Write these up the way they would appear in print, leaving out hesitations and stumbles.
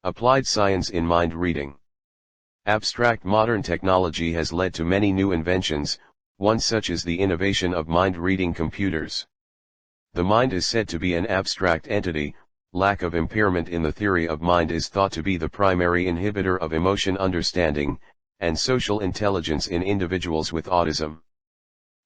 Applied science in mind reading. Abstract modern technology has led to many new inventions, one such is the innovation of mind-reading computers. The mind is said to be an abstract entity. Lack of impairment in the theory of mind is thought to be the primary inhibitor of emotion understanding, and social intelligence in individuals with autism.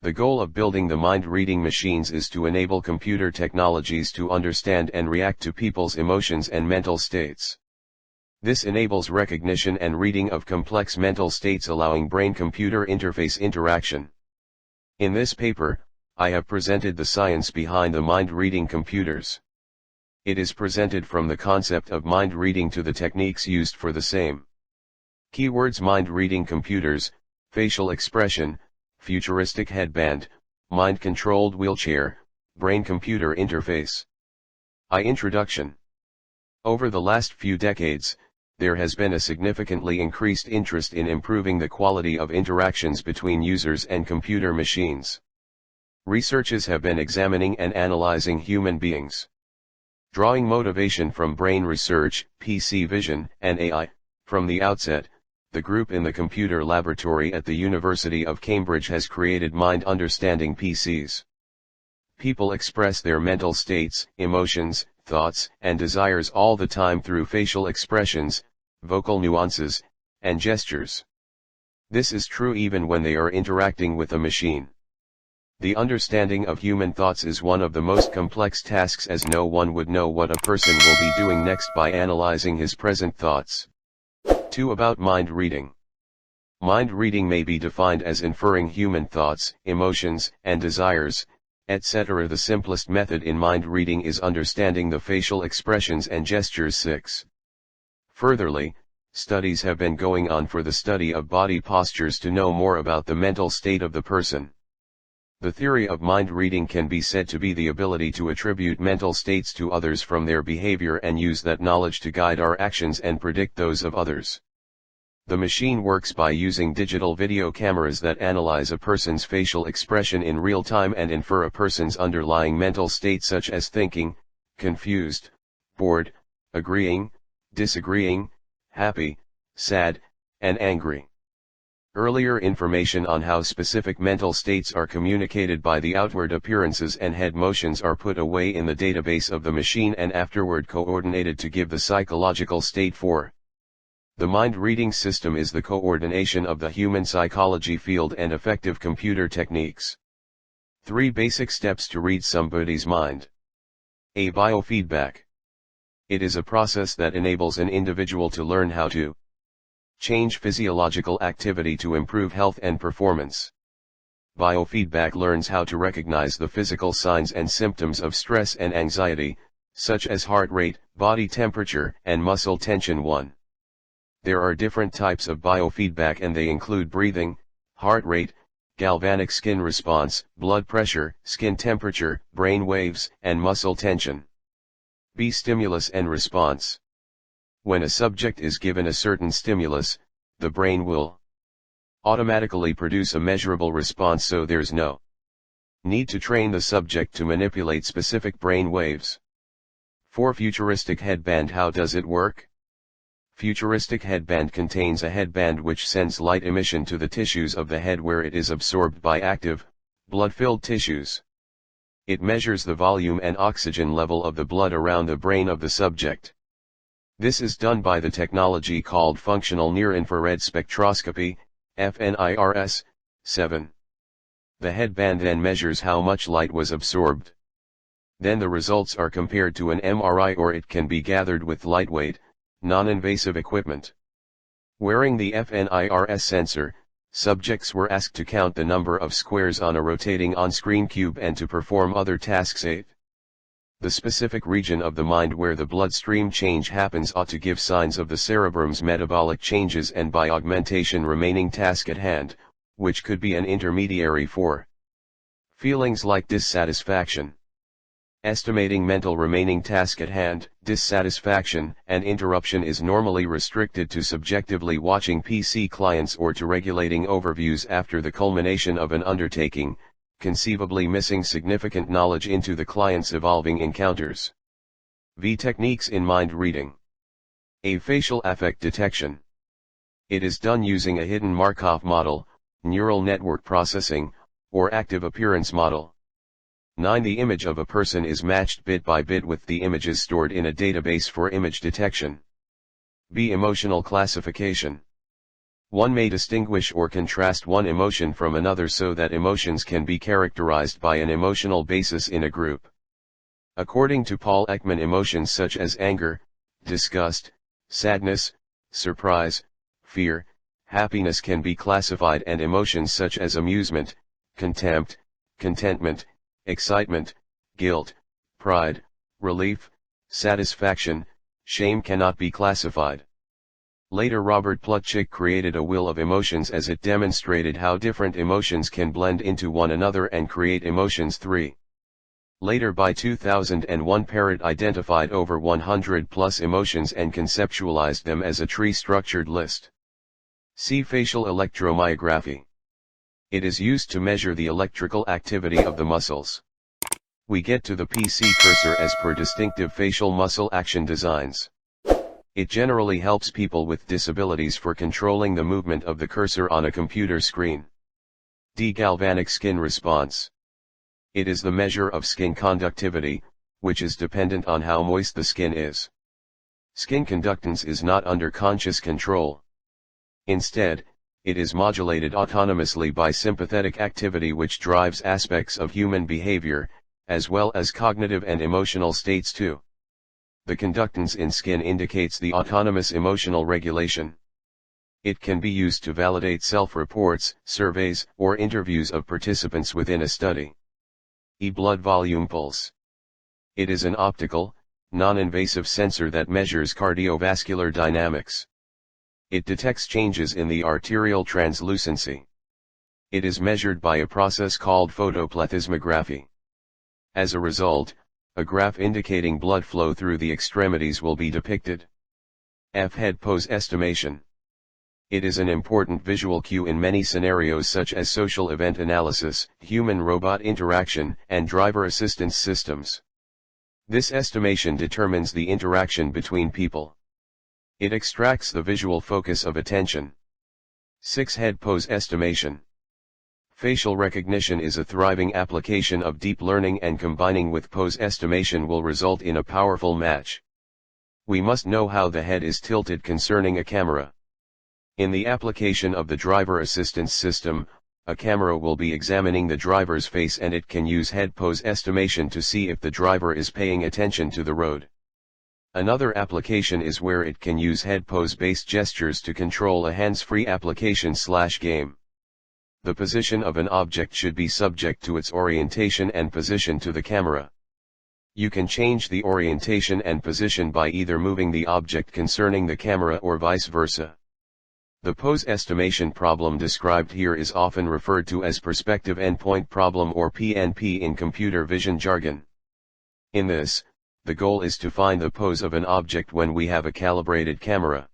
The goal of building the mind-reading machines is to enable computer technologies to understand and react to people's emotions and mental states. This enables recognition and reading of complex mental states, allowing brain-computer interface interaction. In this paper, I have presented the science behind the mind-reading computers. It is presented from the concept of mind reading to the techniques used for the same. Keywords: mind-reading computers, facial expression, futuristic headband, mind-controlled wheelchair, brain-computer interface. Introduction. Over the last few decades, there has been a significantly increased interest in improving the quality of interactions between users and computer machines. Researchers have been examining and analyzing human beings. Drawing motivation from brain research, PC vision, and AI, from the outset, the group in the computer laboratory at the University of Cambridge has created mind understanding PCs. People express their mental states, emotions, thoughts, and desires all the time through facial expressions, vocal nuances, and gestures. This is true even when they are interacting with a machine. The understanding of human thoughts is one of the most complex tasks, as no one would know what a person will be doing next by analyzing his present thoughts. 2. About mind reading. Mind reading may be defined as inferring human thoughts, emotions, and desires, etc. The simplest method in mind reading is understanding the facial expressions and gestures. 6. Furtherly, studies have been going on for the study of body postures to know more about the mental state of the person. The theory of mind reading can be said to be the ability to attribute mental states to others from their behavior and use that knowledge to guide our actions and predict those of others. The machine works by using digital video cameras that analyze a person's facial expression in real time and infer a person's underlying mental state, such as thinking, confused, bored, agreeing, disagreeing, happy, sad, and angry. Earlier information on how specific mental states are communicated by the outward appearances and head motions are put away in the database of the machine and afterward coordinated to give the psychological state for. The mind-reading system is the coordination of the human psychology field and effective computer techniques. 3 basic steps to read somebody's mind. A. Biofeedback. It is a process that enables an individual to learn how to change physiological activity to improve health and performance. Biofeedback learns how to recognize the physical signs and symptoms of stress and anxiety, such as heart rate, body temperature, and muscle tension. 1. There are different types of biofeedback, and they include breathing, heart rate, galvanic skin response, blood pressure, skin temperature, brain waves, and muscle tension. B. Stimulus and response. When a subject is given a certain stimulus, the brain will automatically produce a measurable response, so there's no need to train the subject to manipulate specific brain waves. 4. Futuristic headband. How does it work? Futuristic headband contains a headband which sends light emission to the tissues of the head, where it is absorbed by active, blood-filled tissues. It measures the volume and oxygen level of the blood around the brain of the subject. This is done by the technology called functional near-infrared spectroscopy, FNIRS. 7. The headband then measures how much light was absorbed. Then the results are compared to an MRI, or it can be gathered with lightweight, non-invasive equipment. Wearing the FNIRS sensor, subjects were asked to count the number of squares on a rotating on-screen cube and to perform other tasks. 8. The specific region of the mind where the bloodstream change happens ought to give signs of the cerebrum's metabolic changes, and by augmentation remaining task at hand, which could be an intermediary for feelings like dissatisfaction. Estimating mental remaining task at hand, dissatisfaction, and interruption is normally restricted to subjectively watching PC clients or to regulating overviews after the culmination of an undertaking, conceivably missing significant knowledge into the client's evolving encounters. V. Techniques in mind reading. A facial affect detection. It is done using a hidden Markov model, neural network processing, or active appearance model. 9. The image of a person is matched bit by bit with the images stored in a database for image detection. B. Emotional classification. One may distinguish or contrast one emotion from another so that emotions can be characterized by an emotional basis in a group. According to Paul Ekman, emotions such as anger, disgust, sadness, surprise, fear, happiness can be classified, and emotions such as amusement, contempt, contentment, excitement, guilt, pride, relief, satisfaction, shame cannot be classified. Later Robert Plutchik created a wheel of emotions as it demonstrated how different emotions can blend into one another and create emotions 3. Later by 2001 Parrott identified over 100 plus emotions and conceptualized them as a tree-structured list. See facial electromyography. It is used to measure the electrical activity of the muscles. We get to the PC cursor as per distinctive facial muscle action designs. It generally helps people with disabilities for controlling the movement of the cursor on a computer screen. D. Galvanic skin response. It is the measure of skin conductivity, which is dependent on how moist the skin is. Skin conductance is not under conscious control. Instead, it is modulated autonomously by sympathetic activity which drives aspects of human behavior, as well as cognitive and emotional states too. The conductance in skin indicates the autonomous emotional regulation. It can be used to validate self-reports, surveys, or interviews of participants within a study. E. Blood volume pulse. It is an optical, non-invasive sensor that measures cardiovascular dynamics. It detects changes in the arterial translucency. It is measured by a process called photoplethysmography. As a result, a graph indicating blood flow through the extremities will be depicted. F. Head pose estimation. It is an important visual cue in many scenarios such as social event analysis, human-robot interaction, and driver assistance systems. This estimation determines the interaction between people. It extracts the visual focus of attention. 6. Head pose estimation. Facial recognition is a thriving application of deep learning, and combining with pose estimation will result in a powerful match. We must know how the head is tilted concerning a camera. In the application of the driver assistance system, a camera will be examining the driver's face and it can use head pose estimation to see if the driver is paying attention to the road. Another application is where it can use head pose-based gestures to control a hands-free application/game. The position of an object should be subject to its orientation and position to the camera. You can change the orientation and position by either moving the object concerning the camera or vice versa. The pose estimation problem described here is often referred to as perspective endpoint problem, or PNP in computer vision jargon. In this, the goal is to find the pose of an object when we have a calibrated camera.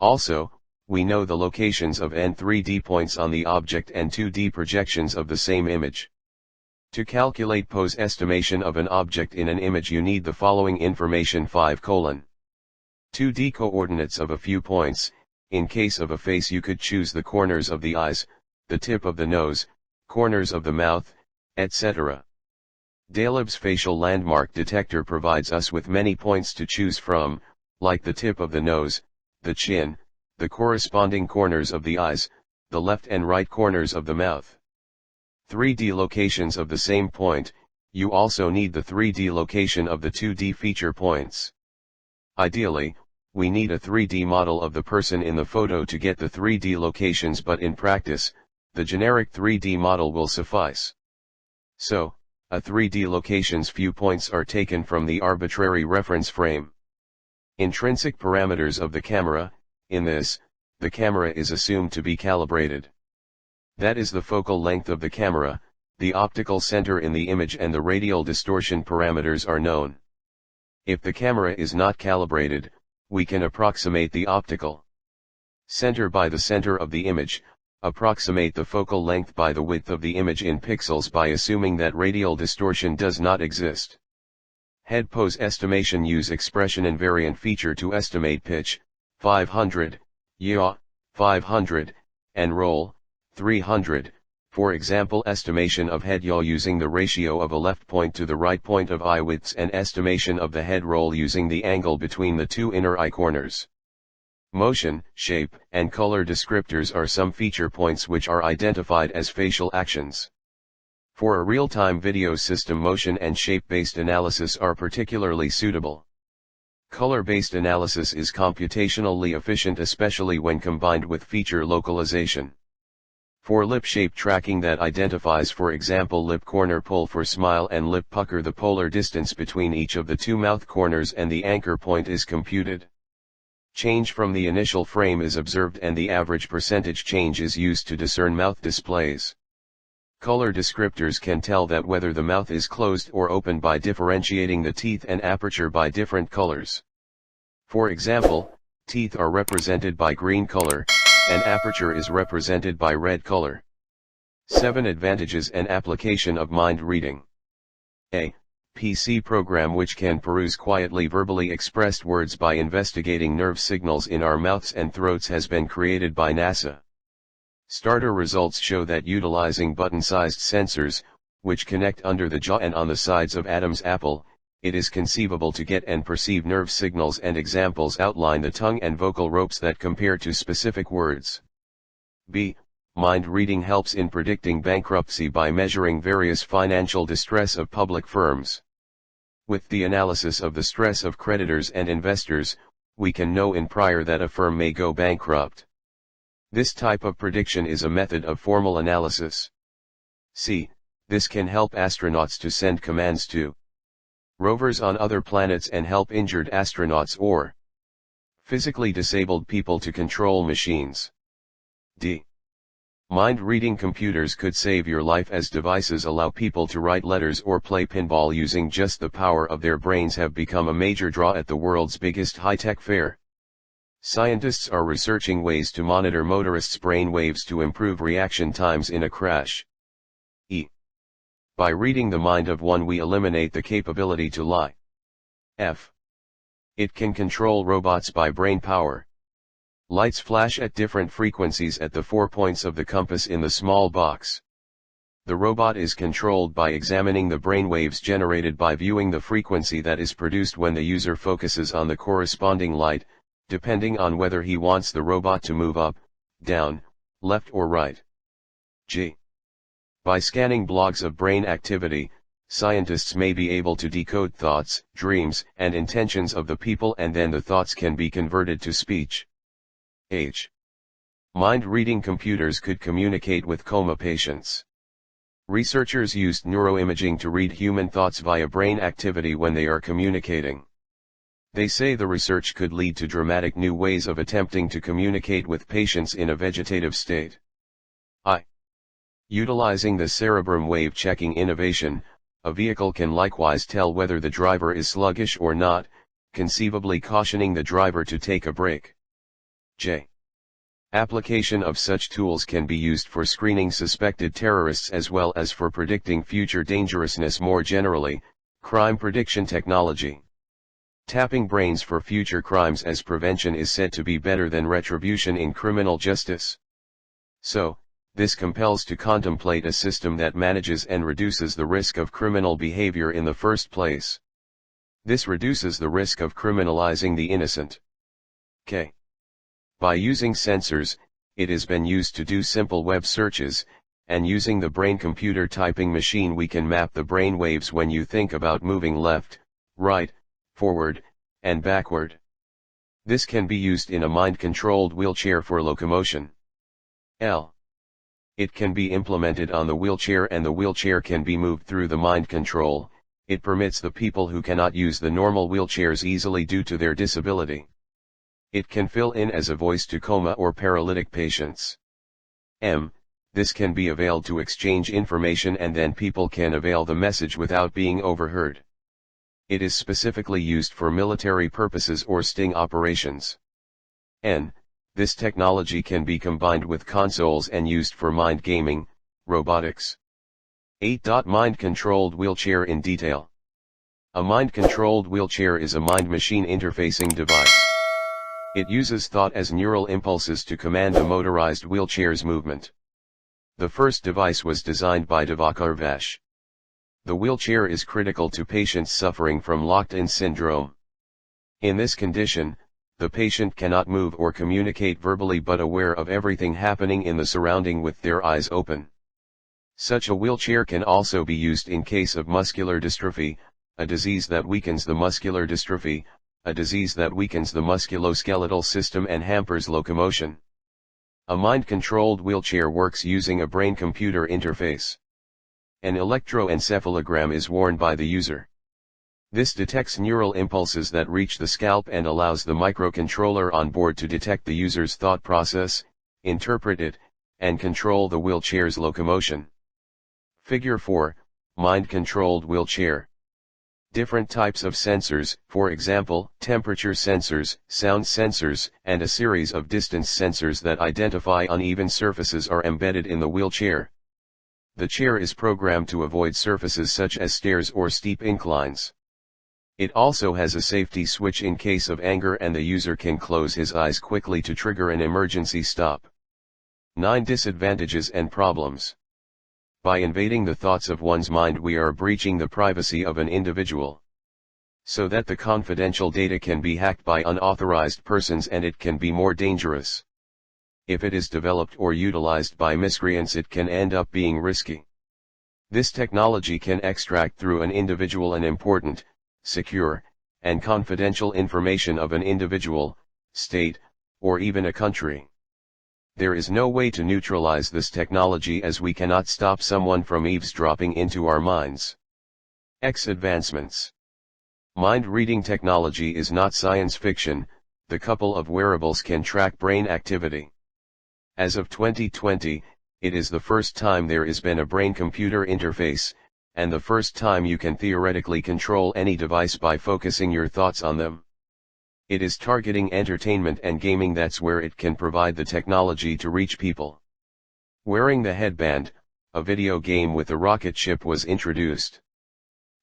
Also, we know the locations of n 3D points on the object and 2D projections of the same image. To calculate pose estimation of an object in an image, you need the following information: 5:2D coordinates of a few points. In case of a face, you could choose the corners of the eyes, the tip of the nose, corners of the mouth, etc. Daleb's facial landmark detector provides us with many points to choose from, like the tip of the nose, the chin, the corresponding corners of the eyes, the left and right corners of the mouth. 3D locations of the same point. You also need the 3D location of the 2D feature points. Ideally, we need a 3D model of the person in the photo to get the 3D locations, but in practice, the generic 3D model will suffice. So, a 3D location's few points are taken from the arbitrary reference frame. Intrinsic parameters of the camera. In this, the camera is assumed to be calibrated. That is the focal length of the camera, the optical center in the image, and the radial distortion parameters are known. If the camera is not calibrated, we can approximate the optical center by the center of the image, approximate the focal length by the width of the image in pixels by assuming that radial distortion does not exist. Head pose estimation use expression invariant feature to estimate pitch, 500, yaw, 500, and roll, 300. For example, estimation of head yaw using the ratio of a left point to the right point of eye widths and estimation of the head roll using the angle between the two inner eye corners. Motion, shape, and color descriptors are some feature points which are identified as facial actions. For a real-time video system, motion and shape-based analysis are particularly suitable. Color-based analysis is computationally efficient, especially when combined with feature localization. For lip shape tracking that identifies, for example, lip corner pull for smile and lip pucker, the polar distance between each of the two mouth corners and the anchor point is computed. Change from the initial frame is observed and the average percentage change is used to discern mouth displays. Color descriptors can tell that whether the mouth is closed or open by differentiating the teeth and aperture by different colors. For example, teeth are represented by green color, and aperture is represented by red color. 7 Advantages and application of mind reading. A PC program which can peruse quietly verbally expressed words by investigating nerve signals in our mouths and throats has been created by NASA. Starter results show that utilizing button-sized sensors, which connect under the jaw and on the sides of Adam's apple, it is conceivable to get and perceive nerve signals, and examples outline the tongue and vocal ropes that compare to specific words. B. Mind reading helps in predicting bankruptcy by measuring various financial distress of public firms. With the analysis of the stress of creditors and investors, we can know in prior that a firm may go bankrupt. This type of prediction is a method of formal analysis. C. This can help astronauts to send commands to rovers on other planets and help injured astronauts or physically disabled people to control machines. D. Mind-reading computers could save your life as devices allow people to write letters or play pinball using just the power of their brains have become a major draw at the world's biggest high-tech fair. Scientists are researching ways to monitor motorists' brain waves to improve reaction times in a crash. E. By reading the mind of one we eliminate the capability to lie. F. It can control robots by brain power. Lights flash at different frequencies at the 4 points of the compass in the small box. The robot is controlled by examining the brain waves generated by viewing the frequency that is produced when the user focuses on the corresponding light, depending on whether he wants the robot to move up, down, left or right. G. By scanning logs of brain activity, scientists may be able to decode thoughts, dreams, and intentions of the people, and then the thoughts can be converted to speech. H. Mind-reading computers could communicate with coma patients. Researchers used neuroimaging to read human thoughts via brain activity when they are communicating. They say the research could lead to dramatic new ways of attempting to communicate with patients in a vegetative state. I. Utilizing the cerebrum wave checking innovation, a vehicle can likewise tell whether the driver is sluggish or not, conceivably cautioning the driver to take a break. J. Application of such tools can be used for screening suspected terrorists as well as for predicting future dangerousness more generally, crime prediction technology. Tapping brains for future crimes as prevention is said to be better than retribution in criminal justice. So, this compels to contemplate a system that manages and reduces the risk of criminal behavior in the first place. This reduces the risk of criminalizing the innocent. K. By using sensors, it has been used to do simple web searches, and using the brain-computer typing machine we can map the brain waves when you think about moving left, right, forward, and backward. This can be used in a mind-controlled wheelchair for locomotion. L. It can be implemented on the wheelchair and the wheelchair can be moved through the mind control. It permits the people who cannot use the normal wheelchairs easily due to their disability. It can fill in as a voice to coma or paralytic patients. M. This can be availed to exchange information and then people can avail the message without being overheard. It is specifically used for military purposes or sting operations. N. This technology can be combined with consoles and used for mind gaming, robotics. 8. Mind-controlled wheelchair in detail. A mind-controlled wheelchair is a mind-machine interfacing device. It uses thought as neural impulses to command the motorized wheelchair's movement. The first device was designed by Divakar Vash. The wheelchair is critical to patients suffering from locked-in syndrome. In this condition, the patient cannot move or communicate verbally but aware of everything happening in the surrounding with their eyes open. Such a wheelchair can also be used in case of muscular dystrophy, a disease that weakens the muscular dystrophy, a disease that weakens the musculoskeletal system and hampers locomotion. A mind-controlled wheelchair works using a brain-computer interface. An electroencephalogram is worn by the user. This detects neural impulses that reach the scalp and allows the microcontroller on board to detect the user's thought process, interpret it, and control the wheelchair's locomotion. Figure 4, Mind-controlled wheelchair. Different types of sensors, for example, temperature sensors, sound sensors, and a series of distance sensors that identify uneven surfaces are embedded in the wheelchair. The chair is programmed to avoid surfaces such as stairs or steep inclines. It also has a safety switch in case of anger, and the user can close his eyes quickly to trigger an emergency stop. 9 Disadvantages and problems. By invading the thoughts of one's mind, we are breaching the privacy of an individual. So that the confidential data can be hacked by unauthorized persons, and it can be more dangerous. If it is developed or utilized by miscreants, it can end up being risky. This technology can extract through an individual an important, secure, and confidential information of an individual, state, or even a country. There is no way to neutralize this technology, as we cannot stop someone from eavesdropping into our minds. Advancements. Mind-reading technology is not science fiction. The couple of wearables can track brain activity. As of 2020, it is the first time there has been a brain-computer interface, and the first time you can theoretically control any device by focusing your thoughts on them. It is targeting entertainment and gaming. That's where it can provide the technology to reach people. Wearing the headband, a video game with a rocket ship was introduced.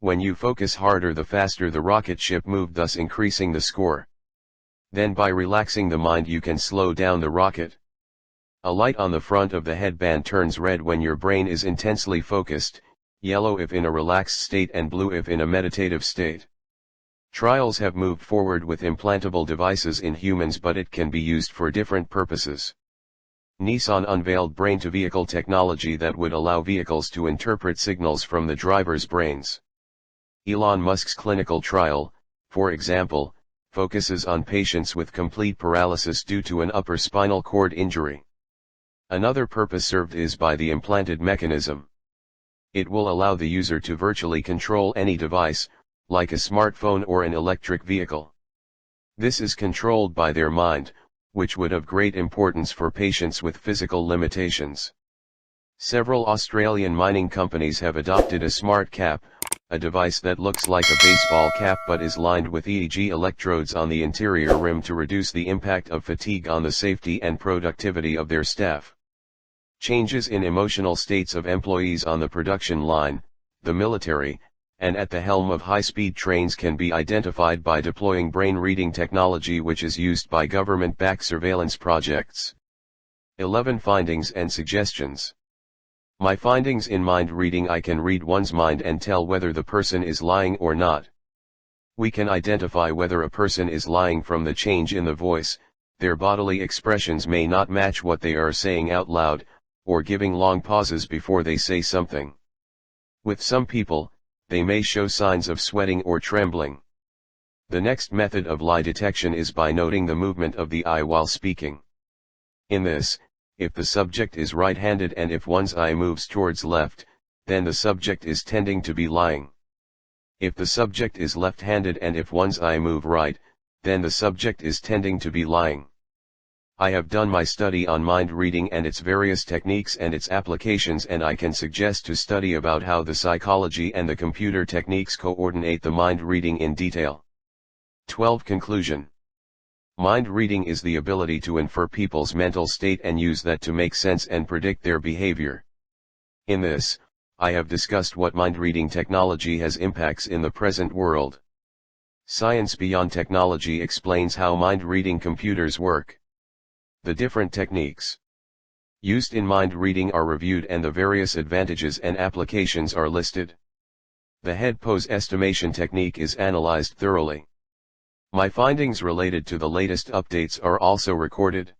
When you focus harder, the faster the rocket ship moved, thus increasing the score. Then by relaxing the mind, you can slow down the rocket. A light on the front of the headband turns red when your brain is intensely focused, yellow if in a relaxed state, and blue if in a meditative state. Trials have moved forward with implantable devices in humans, but it can be used for different purposes. Nissan unveiled brain-to-vehicle technology that would allow vehicles to interpret signals from the driver's brains. Elon Musk's clinical trial, for example, focuses on patients with complete paralysis due to an upper spinal cord injury. Another purpose served is by the implanted mechanism. It will allow the user to virtually control any device, like a smartphone or an electric vehicle. This is controlled by their mind, which would have great importance for patients with physical limitations. Several Australian mining companies have adopted a smart cap, a device that looks like a baseball cap but is lined with EEG electrodes on the interior rim to reduce the impact of fatigue on the safety and productivity of their staff. Changes in emotional states of employees on the production line, the military, and at the helm of high-speed trains can be identified by deploying brain-reading technology, which is used by government-backed surveillance projects. 11 Findings and suggestions. My findings in mind reading: I can read one's mind and tell whether the person is lying or not. We can identify whether a person is lying from the change in the voice. Their bodily expressions may not match what they are saying out loud, or giving long pauses before they say something. With some people, they may show signs of sweating or trembling. The next method of lie detection is by noting the movement of the eye while speaking. In this, if the subject is right-handed and if one's eye moves towards left, then the subject is tending to be lying. If the subject is left-handed and if one's eye move right, then the subject is tending to be lying. I have done my study on mind reading and its various techniques and its applications, and I can suggest to study about how the psychology and the computer techniques coordinate the mind reading in detail. 12 Conclusion. Mind reading is the ability to infer people's mental state and use that to make sense and predict their behavior. In this, I have discussed what mind-reading technology has impacts in the present world. Science Beyond Technology explains how mind-reading computers work. The different techniques used in mind reading are reviewed and the various advantages and applications are listed. The head pose estimation technique is analyzed thoroughly. My findings related to the latest updates are also recorded.